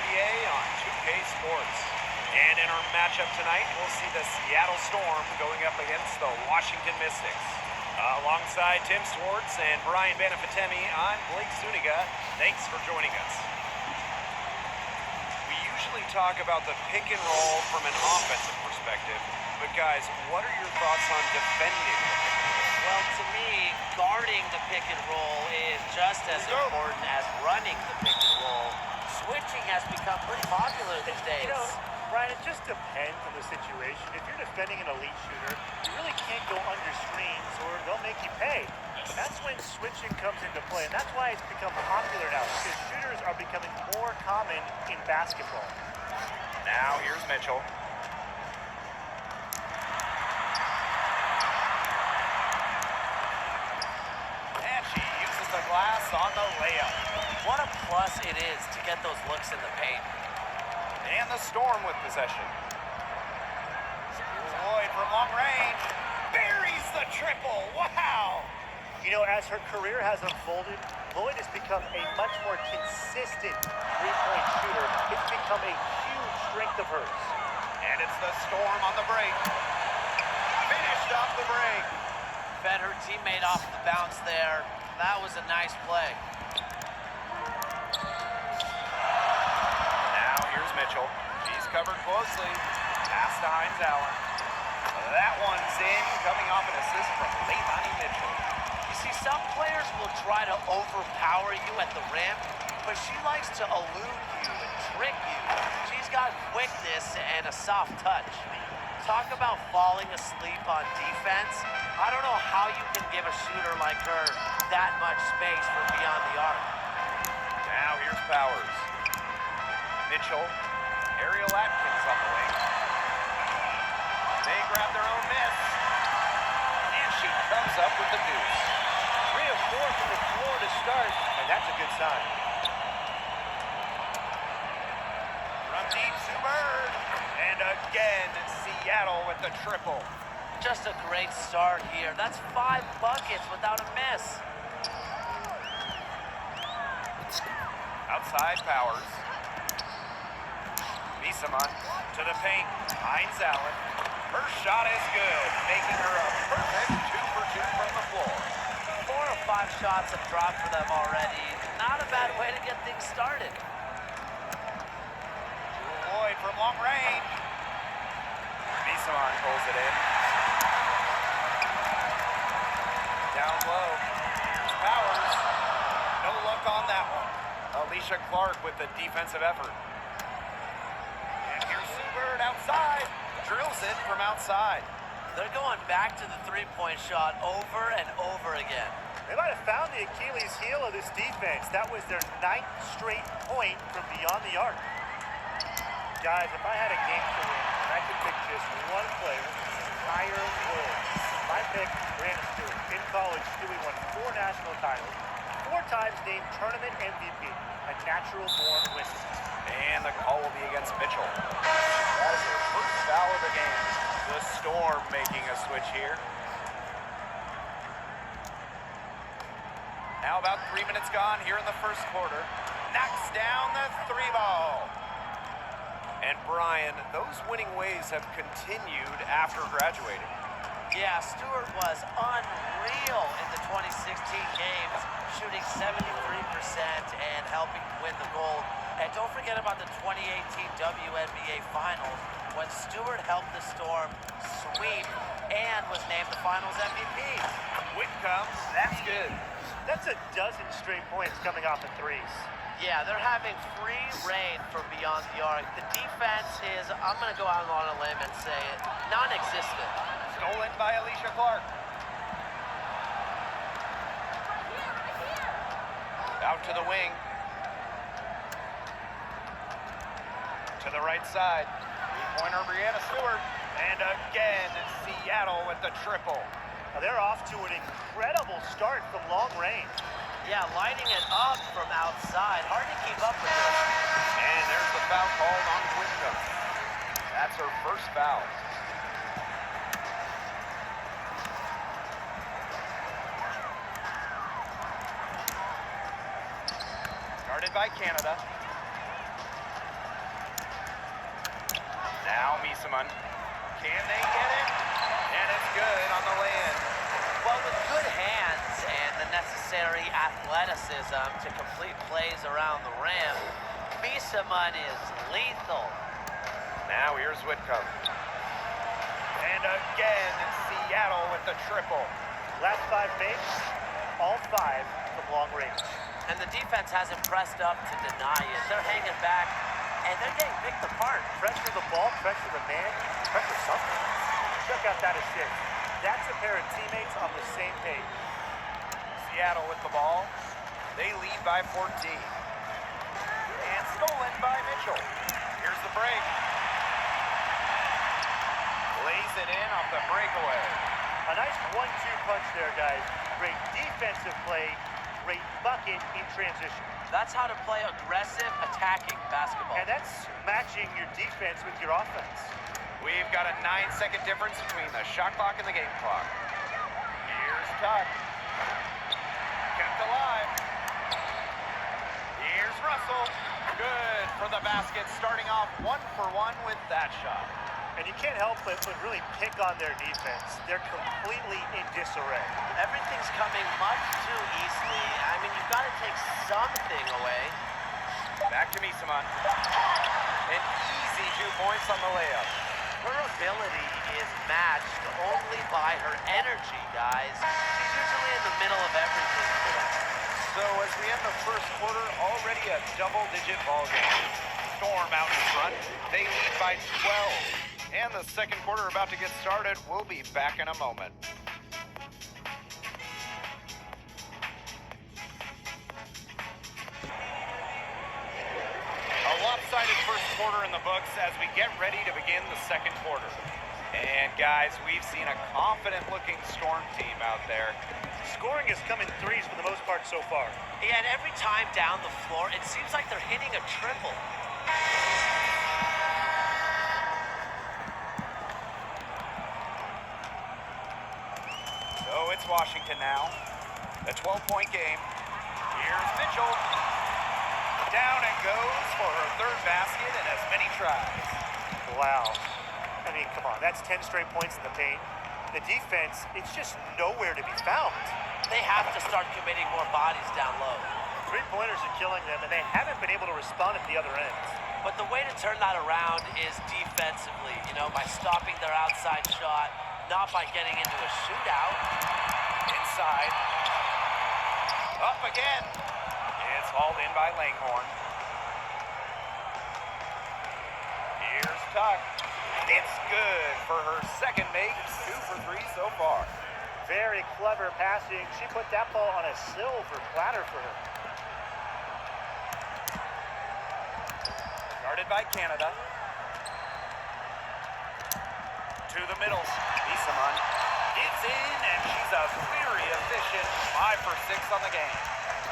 WNBA on 2K Sports. And in our matchup tonight, we'll see the Seattle Storm going up against the Washington Mystics. Alongside Tim Swartz and Brian Banafitemi, I'm Blake Zuniga. Thanks for joining us. We usually talk about the pick and roll from an offensive perspective, but guys, what are your thoughts on defending the pick and roll? Well, to me, guarding the pick and roll is just as important as running the pick and roll. Switching has become pretty popular these days. You know, Brian, it just depends on the situation. If you're defending an elite shooter, you really can't go under screens or they'll make you pay. And that's when switching comes into play. And that's why it's become popular now, because shooters are becoming more common in basketball. Now, here's Mitchell. And she uses the glass on the layup. What a plus it is to get those looks in the paint. And the Storm with possession. Lloyd from long range. Buries the triple. Wow. You know, as her career has unfolded, Lloyd has become a much more consistent three-point shooter. It's become a huge strength of hers. And it's the Storm on the break. Finished off the break. Fed her teammate off the bounce there. That was a nice play. Mitchell. She's covered closely. Pass to Hines Allen. That one's in, coming off an assist from Leilani Mitchell. You see, some players will try to overpower you at the rim, but she likes to elude you and trick you. She's got quickness and a soft touch. Talk about falling asleep on defense. I don't know how you can give a shooter like her that much space from beyond the arc. Now here's Powers. Mitchell, Ariel Atkins on the wing. They grab their own miss. And she comes up with the deuce. 3 of 4 from the floor to start, and that's a good sign. From deep, Sue Bird. And again, Seattle with the triple. Just a great start here. That's 5 buckets without a miss. Outside Powers. Bissamon to the paint. Hines Allen. Her shot is good, making her a perfect 2 for 2 from the floor. 4 or 5 shots have dropped for them already. Not a bad way to get things started. Lloyd from long range. Bissamon pulls it in. Down low. Here's Powers. No luck on that one. Alicia Clark with the defensive effort. Outside, drills it from outside. They're going back to the three-point shot over and over again. They might have found the Achilles heel of this defense. That was their 9th straight point from beyond the arc. Guys, if I had a game to win, and I could pick just one player in the entire world, my pick, Brandon Stewart. In college, Stewie won 4 national titles, 4 times named tournament MVP, a natural-born winner. And the call will be against Mitchell. That is her first foul of the game. The Storm making a switch here. Now about 3 minutes gone here in the first quarter. Knocks down the 3 ball. And Brian, those winning ways have continued after graduating. Yeah, Stewart was unreal in the 2016 games, shooting 73% and helping win the gold. And don't forget about the 2018 WNBA Finals, when Stewart helped the Storm sweep and was named the Finals MVP. Win comes, that's good. That's a dozen straight points coming off of threes. Yeah, they're having free reign from beyond the arc. The defense is, I'm going to go out on a limb and say it, non-existent. Stolen by Alicia Clark. Out to the wing. To the right side. Three-pointer Brianna Stewart. And again, Seattle with the triple. Now they're off to an incredible start from long range. Yeah, lighting it up from outside. Hard to keep up with this. And there's the foul called on Whitcomb. That's her first foul. Guarded by Canada. Now Misaman. Can they get it? And it's good on the lay-in. Well, with good hands and the necessary athleticism to complete plays around the rim, Misaman is lethal. Now here's Whitcomb. And again, Seattle with the triple. Last 5 makes, all 5 from long range. And the defense hasn't pressed up to deny it. They're hanging back, and they're getting picked apart. Pressure the ball, pressure the man, pressure something. Check out that assist. That's a pair of teammates on the same page. Seattle with the ball. They lead by 14. And stolen by Mitchell. Here's the break. Lays it in off the breakaway. A nice 1-2 punch there, guys. Great defensive play, great bucket in transition. That's how to play aggressive, attacking basketball. And that's matching your defense with your offense. We've got a 9-second difference between the shot clock and the game clock. Here's Tuck. Kept alive. Here's Russell. Good for the basket, starting off 1 for 1 with that shot. And you can't help but really pick on their defense. They're completely in disarray. Everything's coming much too easily. I mean, you've got to take something away. Back to Misaman. An easy 2 points on the layup. Her ability is matched only by her energy, guys. She's usually in the middle of everything for them. So as we end the first quarter, already a double-digit ball game. Storm out in front. They lead by 12. And the second quarter about to get started. We'll be back in a moment. A lopsided first quarter in the books as we get ready to begin the second quarter. And guys, we've seen a confident-looking Storm team out there. Scoring has come in threes for the most part so far. Yeah, and every time down the floor, it seems like they're hitting a triple. So it's Washington now. A 12-point game. Here's Mitchell. Down it goes for her third basket and as many tries. Wow. I mean, come on. That's 10 straight points in the paint. The defense, it's just nowhere to be found. They have to start committing more bodies down low. Three-pointers are killing them, and they haven't been able to respond at the other end. But the way to turn that around is defensively, by stopping their outside shot, not by getting into a shootout. Inside. Up again. It's hauled in by Langhorne. Here's Tuck. It's good for her second make. 2 for 3 so far. Very clever passing. She put that ball on a silver platter for her. Guarded by Canada. To the middle. Misaman. It's in, and she's a very efficient 5 for 6 on the game.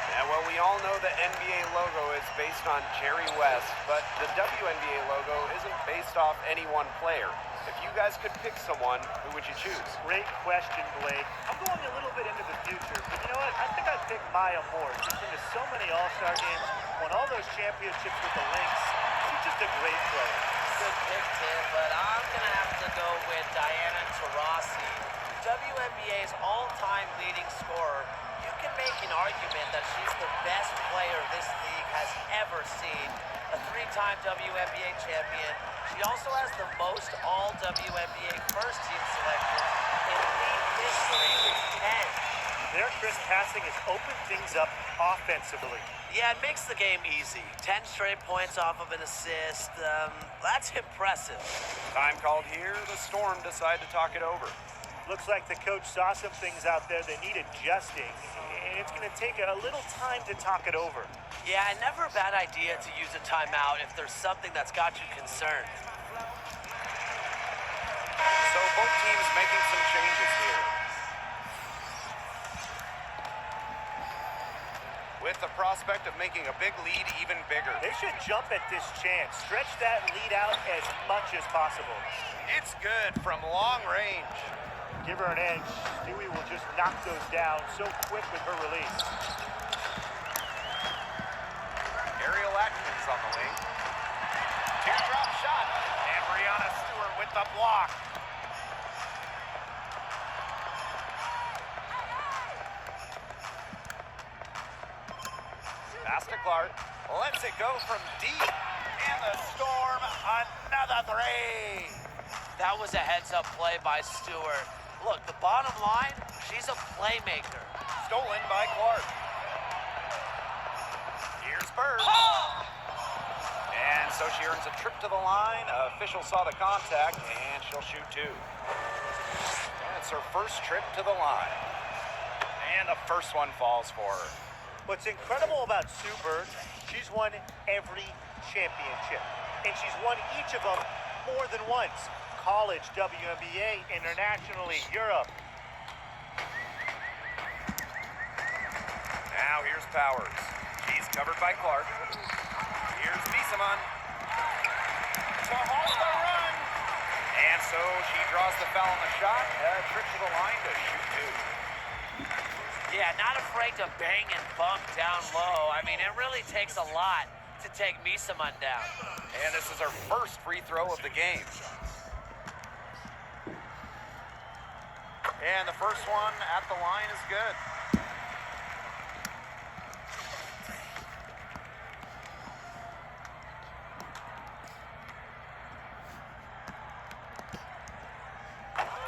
Yeah, well, we all know the NBA logo is based on Jerry West, but the WNBA logo isn't based off any one player. If you guys could pick someone, who would you choose? Great question, Blake. I'm going a little bit into the future, but you know what? I think I'd pick Maya Moore. She's been to so many All-Star games, won all those championships with the Lynx. She's just a great player. Good pick, Tim, but I'm going to have to go with Diana Taurasi, WNBA's all-time leading scorer. You can make an argument that she's the best player this league has ever seen. A 3-time WNBA champion. She also has the most all-WNBA first-team selections in league history with 10. Their crisp passing has opened things up offensively. Yeah, it makes the game easy. 10 straight points off of an assist. That's impressive. Time called here. The Storm decide to talk it over. Looks like the coach saw some things out there that need adjusting, and it's going to take a little time to talk it over. Yeah, and never a bad idea to use a timeout if there's something that's got you concerned. So both teams making some changes here. With the prospect of making a big lead even bigger. They should jump at this chance. Stretch that lead out as much as possible. It's good from long range. Give her an edge. Stewie will just knock those down so quick with her release. Ariel Atkins on the wing. Teardrop shot. And Brianna block. Pass to Clark. Lets it go from deep. And the Storm, another three. That was a heads-up play by Stewart. Look, the bottom line, she's a playmaker. Stolen by Clark. Here's Bird. Oh! And so she earns a trip to the line. Official saw the contact, and she'll shoot two. And it's her first trip to the line. And the first one falls for her. What's incredible about Sue Bird, she's won every championship. And she's won each of them more than once. College, WNBA, internationally, Europe. Now here's Powers. She's covered by Clark. Here's Misaman. To hold the run. And so she draws the foul on the shot. Trip to the line to shoot two. Yeah, not afraid to bang and bump down low. I mean, it really takes a lot to take Misaman down. And this is her first free throw of the game. And the first one at the line is good.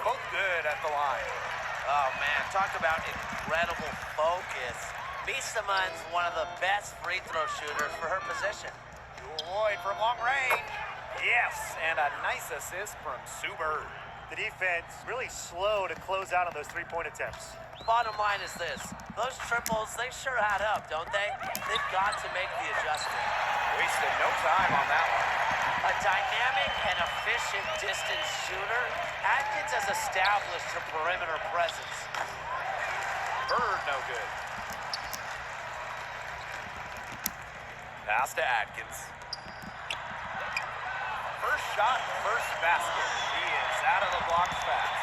Both good at the line. Oh, man, talk about incredible focus. Misaman's one of the best free throw shooters for her position. Lloyd from long range. Yes, and a nice assist from Sue Bird. The defense really slow to close out on those three-point attempts. Bottom line is this. Those triples, they sure add up, don't they? They've got to make the adjustment. Wasted no time on that one. A dynamic and efficient distance shooter, Atkins has established her perimeter presence. Bird no good. Pass to Atkins. First shot, first basket. He is out of the blocks fast.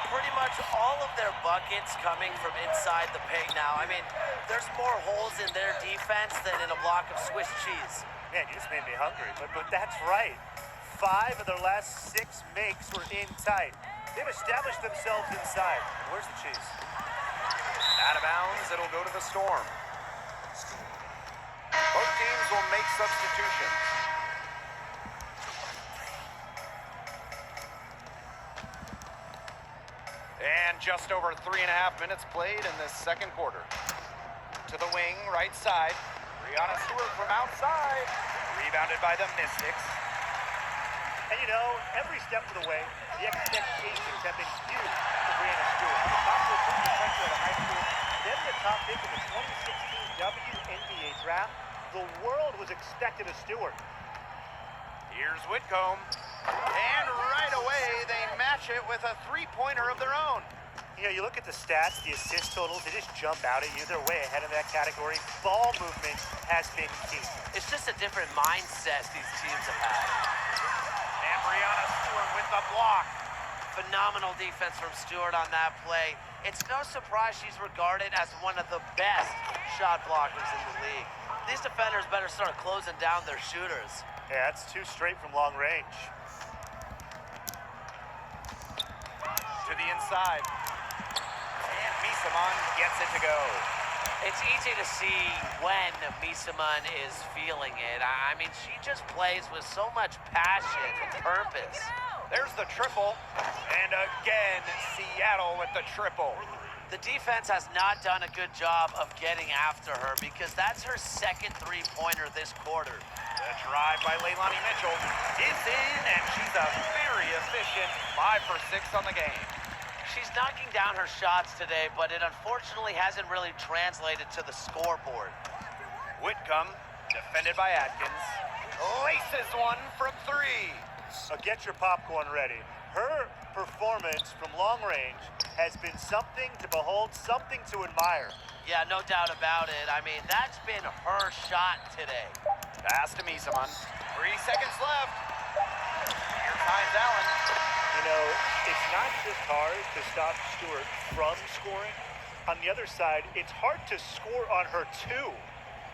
Pretty much all of their buckets coming from inside the paint now. I mean, there's more holes in their defense than in a block of Swiss cheese. Man, you just made me hungry, but that's right. 5 of their last 6 makes were in tight. They've established themselves inside. Where's the cheese? Out of bounds, it'll go to the Storm. Both teams will make substitutions. And just over 3.5 minutes played in this second quarter. To the wing, right side. Brianna Stewart from outside. Rebounded by the Mystics. And you know, every step of the way, the expectations have been huge for Brianna Stewart. The top recruiting freshman out of high school, then the top pick in the 2016 WNBA draft. The world was expected of Stewart. Here's Whitcomb. And right away, they match it with a three-pointer of their own. You know, you look at the stats, the assist totals, they just jump out at you. They're way ahead of that category. Ball movement has been key. It's just a different mindset these teams have had. And Brianna Stewart with the block. Phenomenal defense from Stewart on that play. It's no surprise she's regarded as one of the best shot blockers in the league. These defenders better start closing down their shooters. Yeah, that's 2 straight from long range. To the inside. And Misaman gets it to go. It's easy to see when Misaman is feeling it. I mean, she just plays with so much passion and purpose. There's the triple. And again, Seattle with the triple. The defense has not done a good job of getting after her because that's her second three-pointer this quarter. The drive by Leilani Mitchell is in, and she's a very efficient 5 for 6 on the game. She's knocking down her shots today, but it unfortunately hasn't really translated to the scoreboard. Whitcomb, defended by Atkins, laces one from 3. So get your popcorn ready. Her performance from long range has been something to behold, something to admire. Yeah, no doubt about it. I mean, that's been her shot today. Pass to Misaman. 3 seconds left. Here comes Allen. You know, it's not just hard to stop Stewart from scoring. On the other side, it's hard to score on her too.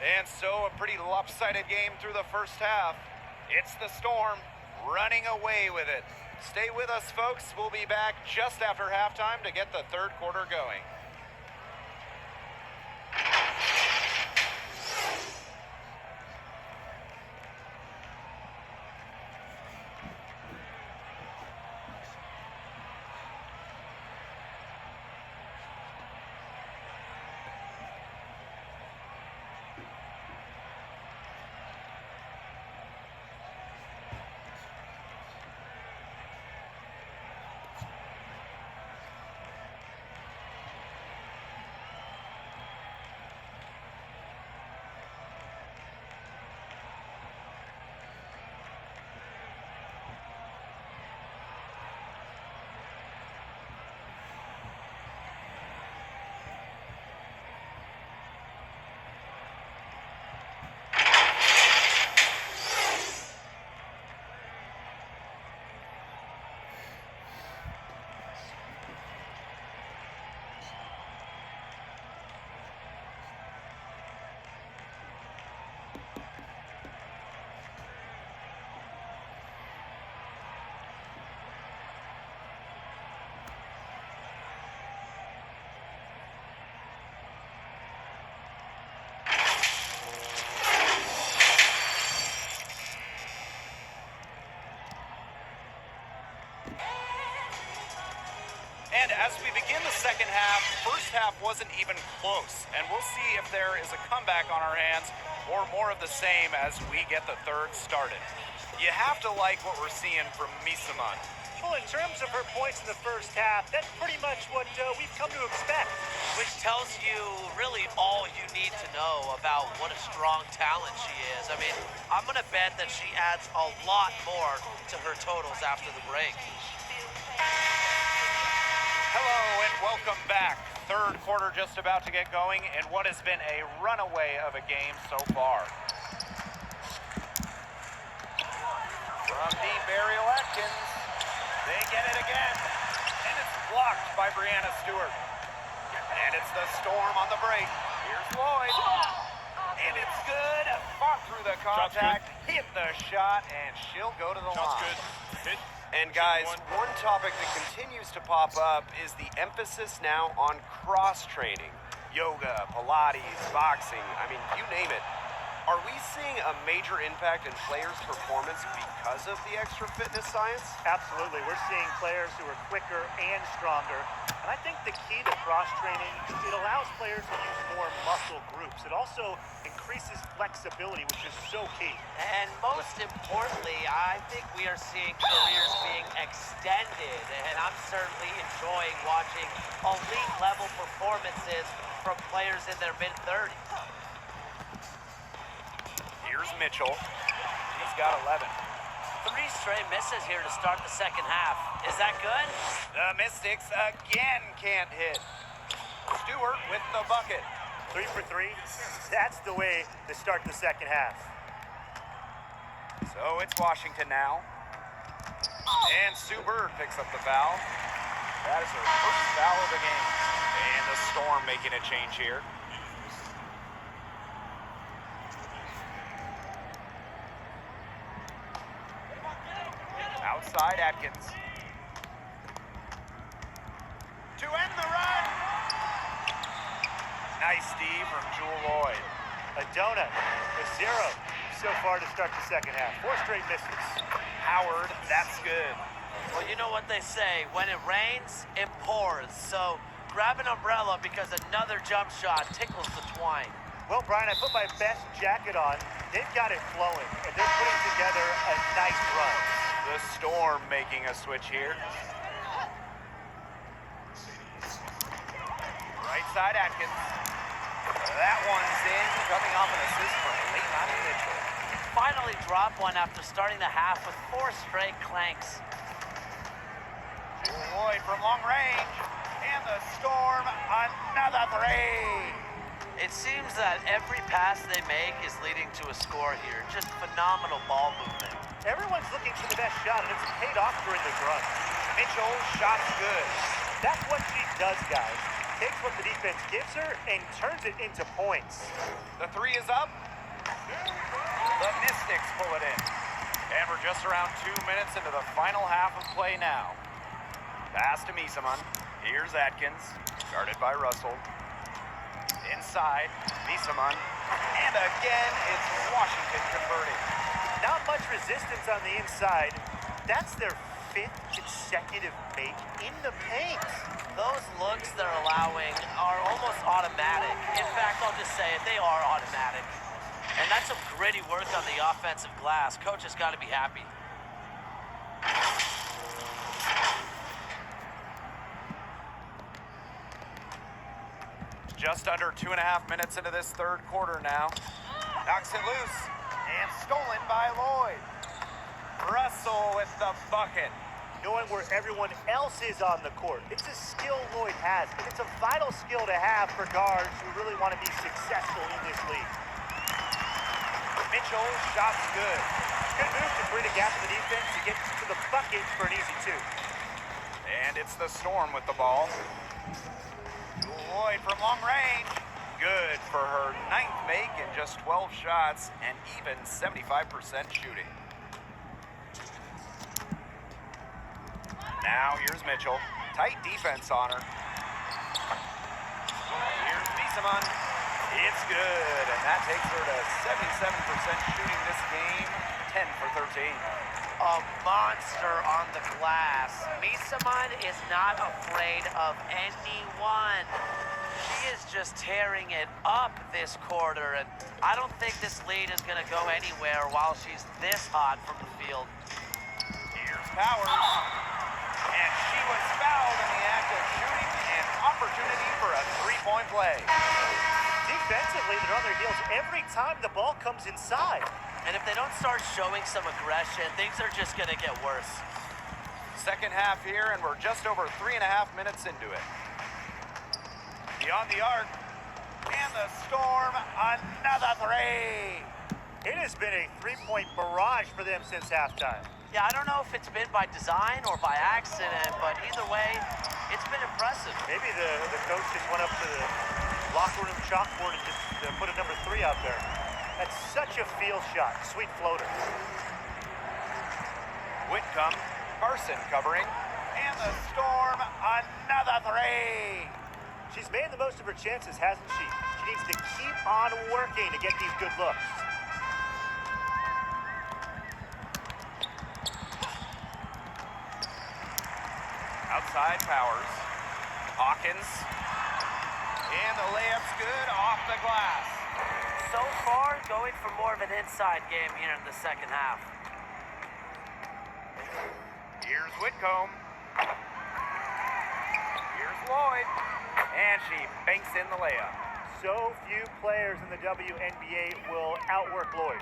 And so a pretty lopsided game through the first half. It's the Storm running away with it. Stay with us, folks. We'll be back just after halftime to get the third quarter going. And as we begin the second half, first half wasn't even close. And we'll see if there is a comeback on our hands or more of the same as we get the third started. You have to like what we're seeing from Misaman. Well, in terms of her points in the first half, that's pretty much what we've come to expect. Which tells you really all you need to know about what a strong talent she is. I mean, I'm going to bet that she adds a lot more to her totals after the break. Hello and welcome back. Third quarter just about to get going in what has been a runaway of a game so far. From deep, Ariel Atkins. They get it again. And it's blocked by Brianna Stewart. And it's the Storm on the break. Here's Lloyd. And it's good. Fought through the contact, hit the shot, and she'll go to the line. Shot's good. Hit. And guys, one topic that continues to pop up is the emphasis now on cross-training. Yoga, Pilates, boxing, I mean, you name it. Are we seeing a major impact in players' performance because of the extra fitness science? Absolutely. We're seeing players who are quicker and stronger. And I think the key to cross-training, it allows players to use more muscle groups. It also increases flexibility, which is so key. And most importantly, I think we are seeing careers being extended. And I'm certainly enjoying watching elite-level performances from players in their mid-30s. Here's Mitchell. He's got 11. 3 straight misses here to start the second half. Is that good? The Mystics again can't hit. Stewart with the bucket. 3 for 3. That's the way to start the second half. So it's Washington now. And Sue Bird picks up the foul. That is her first foul of the game. And the Storm making a change here. Outside Atkins. To end the run. Nice D from Jewel Lloyd. A donut, a 0 so far to start the second half. 4 straight misses. Howard, that's good. Well, you know what they say. When it rains, it pours. So grab an umbrella because another jump shot tickles the twine. Well, Brian, I put my best jacket on. They've got it flowing, and they're putting together a nice run. The Storm making a switch here. Right side Atkins. That one's in, coming off an assist from Leighton Mitchell. Finally drop one after starting the half with 4 straight clanks. Jewel Lloyd from long range. And the Storm, another 3. It seems that every pass they make is leading to a score here. Just phenomenal ball movement. Everyone's looking for the best shot, and it's paid off during the run. Mitchell, shot's good. That's what she does, guys. Takes what the defense gives her and turns it into points. The 3 is up. The Mystics pull it in. And we're just around 2 minutes into the final half of play now. Pass to Misaman. Here's Atkins, guarded by Russell. Inside, Misaman. And again, it's Washington converting. Not much resistance on the inside. That's their 5th consecutive make in the paint. Those looks they're allowing are almost automatic. In fact, I'll just say it, they are automatic. And that's some gritty work on the offensive glass. Coach has got to be happy. Just under 2.5 minutes into this third quarter now. Knocks it loose and stolen by Lloyd. Russell with the bucket. Knowing where everyone else is on the court. It's a skill Lloyd has, and it's a vital skill to have for guards who really want to be successful in this league. Mitchell, shot's good. Good move to bring a gap in the defense to get to the bucket for an easy 2. And it's the Storm with the ball. Lloyd from long range. Good for her 9th make in just 12 shots and even 75% shooting. Now here's Mitchell. Tight defense on her. Here's Misaman. It's good, and that takes her to 77% shooting this game, 10 for 13. A monster on the glass. Misaman is not afraid of anyone. She is just tearing it up this quarter, and I don't think this lead is going to go anywhere while she's this hot from the field. Here's Powers. And she was fouled in the act of shooting, an opportunity for a 3-point play. Defensively, they're on their heels every time the ball comes inside. And if they don't start showing some aggression, things are just going to get worse. Second half here, and we're just over 3.5 minutes into it. Beyond the arc, and the Storm, another 3. It has been a 3-point barrage for them since halftime. Yeah, I don't know if it's been by design or by accident, but either way, it's been impressive. Maybe the coach just went up to the locker room chalkboard and just put a number 3 out there. That's such a field shot. Sweet floater. Whitcomb, Carson covering, and the Storm, another 3. She's made the most of her chances, hasn't she? She needs to keep on working to get these good looks. Outside Powers. Hawkins. And the layup's good off the glass. So far, going for more of an inside game here in the second half. Here's Whitcomb. Here's Lloyd. And she banks in the layup. So few players in the WNBA will outwork Lloyd.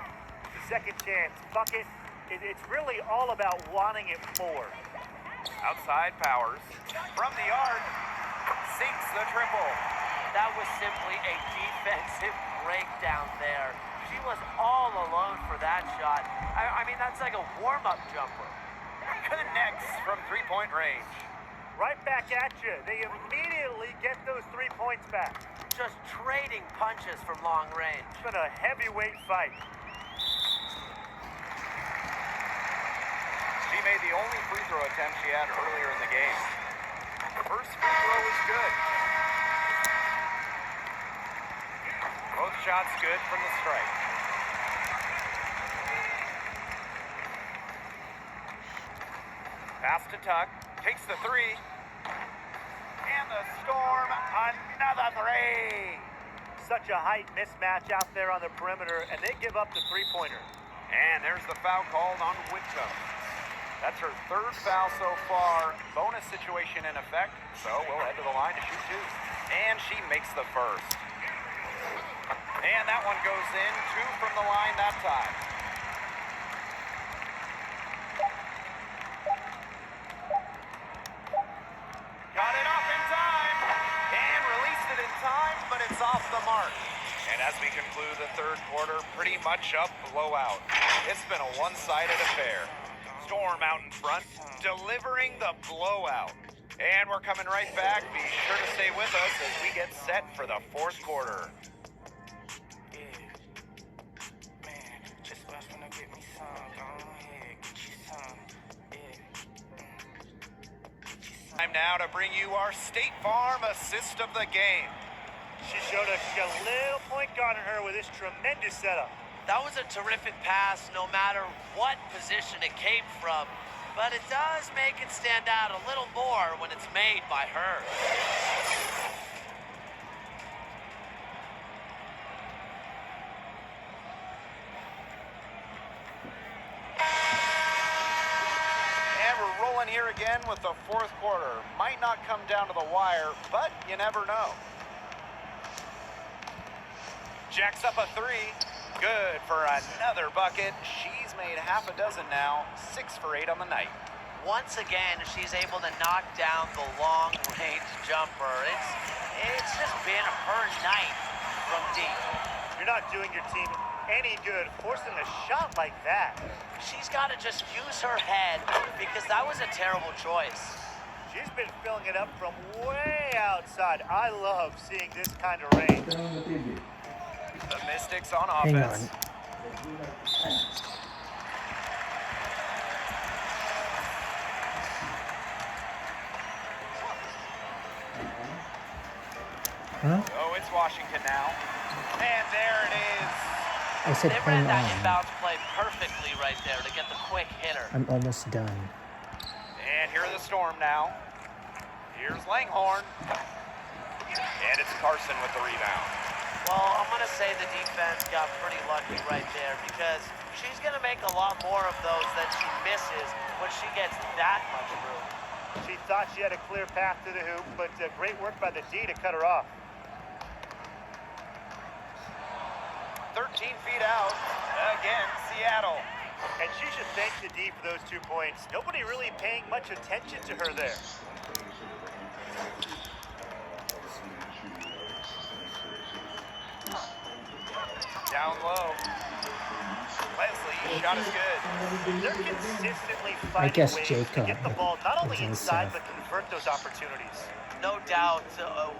The second chance bucket, it's really all about wanting it more. Outside Powers. From the arc. Sinks the triple. That was simply a defensive breakdown there. She was all alone for that shot. I mean, that's like a warm-up jumper. Connects from 3-point range. Right back at you. They immediately get those 3 points back. Just trading punches from long range. It's been a heavyweight fight. She made the only free throw attempt she had earlier in the game. First free throw was good. Both shots good from the strike. Pass to Tuck. Takes the 3. And the Storm, another 3. Such a height mismatch out there on the perimeter, and they give up the 3-pointer. And there's the foul called on Whitcomb. That's her 3rd foul so far. Bonus situation in effect, so we'll head to the line to shoot 2. And she makes the first. And that one goes in. 2 from the line that time. Got it up in time. And released it in time, but it's off the mark. And as we conclude the third quarter, pretty much a blowout. It's been a one-sided affair. Storm out in front, delivering the blowout. And we're coming right back. Be sure to stay with us as we get set for the fourth quarter. Yeah, man, just watch when I get me some, go ahead. Time now to bring you our State Farm assist of the game. She showed us a little point guard on her with this tremendous setup. That was a terrific pass, no matter what position it came from. But it does make it stand out a little more when it's made by her. And we're rolling here again with the fourth quarter. Might not come down to the wire, but you never know. Jacks up a three. Good for another bucket. She's made half a dozen now, 6 for 8 on the night. Once again, she's able to knock down the long-range jumper. It's just been her night from deep. You're not doing your team any good forcing a shot like that. She's got to just use her head because that was a terrible choice. She's been filling it up from way outside. I love seeing this kind of range. The Mystics on Hang offense. on. Huh? Oh, it's Washington now. And there it is. I said They ran hang that on. inbounds play perfectly right there to get the quick hitter. I'm almost done. And here are the Storm now. Here's Langhorn. And it's Carson with the rebound. Well, I'm going to say the defense got pretty lucky right there because she's going to make a lot more of those than she misses when she gets that much room. She thought she had a clear path to the hoop, but great work by the D to cut her off. 13 feet out. Again, Seattle. And she should thank the D for those 2 points. Nobody really paying much attention to her there. Down low. Leslie, shot is good. They're consistently I finding guess ways Jacob to get the ball not only was inside, also- but convert those opportunities. No doubt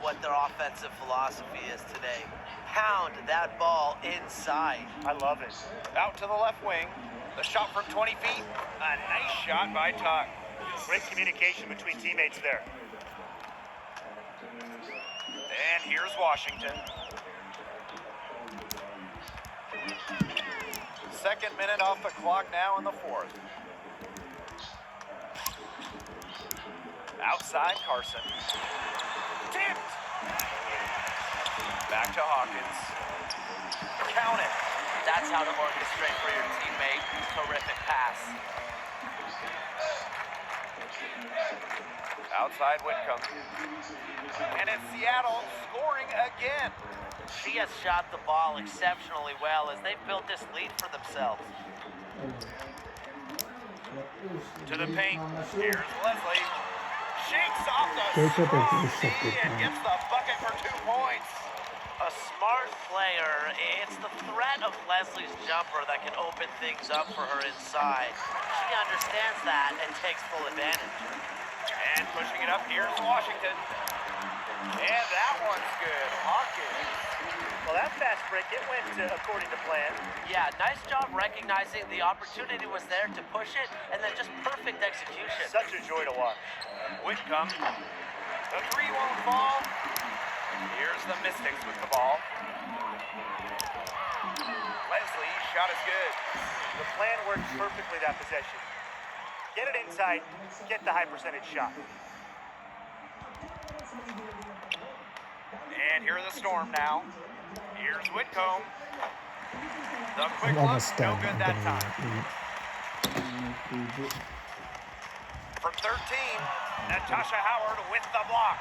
what their offensive philosophy is today. Pound that ball inside. I love it. Out to the left wing. The shot from 20 feet. A nice shot by Tuck. Great communication between teammates there. And here's Washington. Second minute off the clock now in the fourth. Outside Carson. Tipped. Back to Hawkins. Count it. That's how to orchestrate for your teammate. Terrific pass. Outside Whitcomb. And it's Seattle scoring again. She has shot the ball exceptionally well as they've built this lead for themselves. To the paint. Here's Leslie. Shakes off the Jacob strong is D so good and now. gets the bucket for 2 points. A smart player. It's the threat of Leslie's jumper that can open things up for her inside. She understands that and takes full advantage. And pushing it up, here's Washington. And that one's good. Hawkins. Well, that fast break, it went according to plan. Yeah, nice job recognizing the opportunity was there to push it and then just perfect execution. Such a joy to watch. Whitcomb. The three won't fall. Here's the Mystics with the ball. Leslie, shot is good. The plan works perfectly that possession. Get it inside, get the high percentage shot. And here are the Storm now. Here's Whitcomb. The quick I'm look, almost no done. good I'm that gonna time. eat. From 13, Natasha Howard with the block.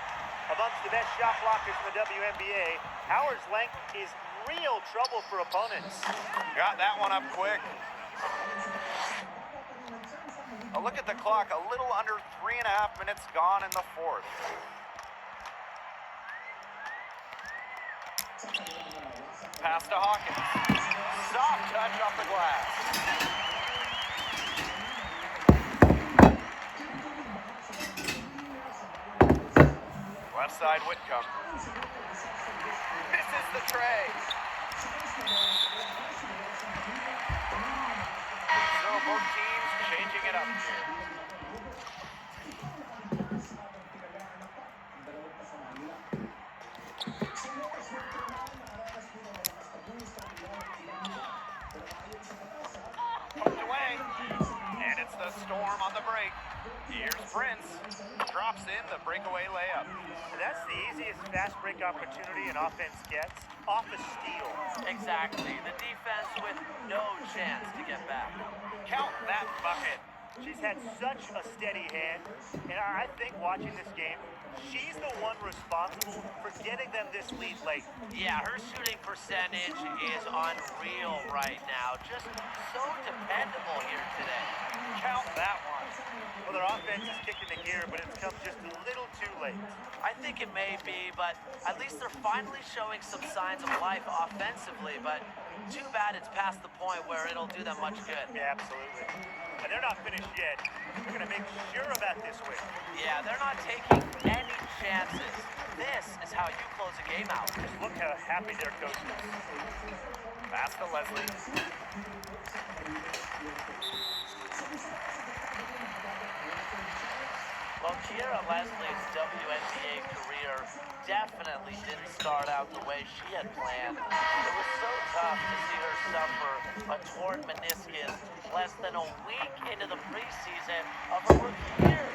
Amongst the best shot blockers in the WNBA, Howard's length is real trouble for opponents. Got that one up quick. A look at the clock, a little under 3.5 minutes gone in the fourth. Pass to Hawkins. Soft touch off the glass. Left side Whitcomb. Misses the tray. So both teams changing it up here. the break. Here's Prince. Drops in the breakaway layup. And that's the easiest fast break opportunity an offense gets, off a steal. Exactly. The defense with no chance to get back. Count that bucket. She's had such a steady hand, and I think watching this game, she's the one responsible for getting them this lead late. Yeah, her shooting percentage is unreal right now. Just so dependable here today. Count that one. Well, their offense is kicking the gear, but it's come just a little too late. I think it may be, but at least they're finally showing some signs of life offensively. But too bad it's past the point where it'll do them much good. Yeah, absolutely. And they're not finished yet. They're going to make sure about this win. Yeah, they're not taking any chances. This is how you close a game out. Just look how happy their coach is. Pass to Leslie. Well, Kiera Leslie's WNBA career definitely didn't start out the way she had planned. It was so tough to see her suffer a torn meniscus less than a week into the preseason of her rookie year.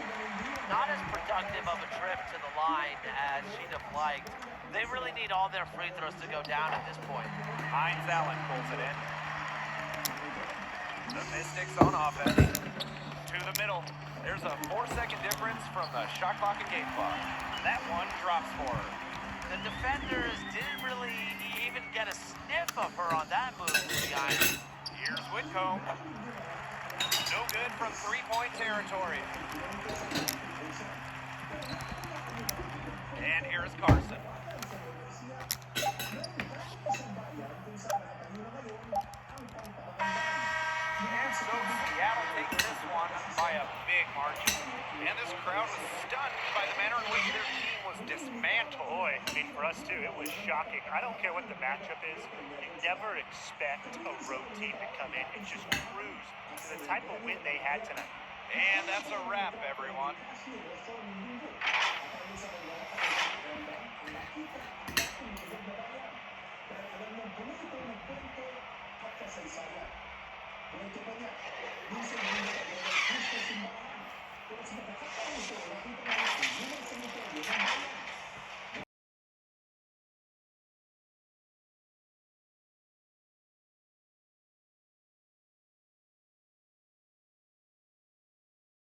Not as productive of a trip to the line as she'd have liked. They really need all their free throws to go down at this point. Hines Allen pulls it in. The Mystics on offense. To the middle. There's a 4-second difference from the shot clock and game clock. That one drops for her. The defenders didn't really even get a sniff of her on that move, guys. Here's Whitcomb. No good from three-point territory. And here's Carson. And so Seattle takes this one by a big margin. And this crowd was stunned by the manner in which their team was dismantled. Boy, I mean, for us too, it was shocking. I don't care what the matchup is. You never expect a road team to come in and just cruise to the type of win they had tonight. And that's a wrap, everyone.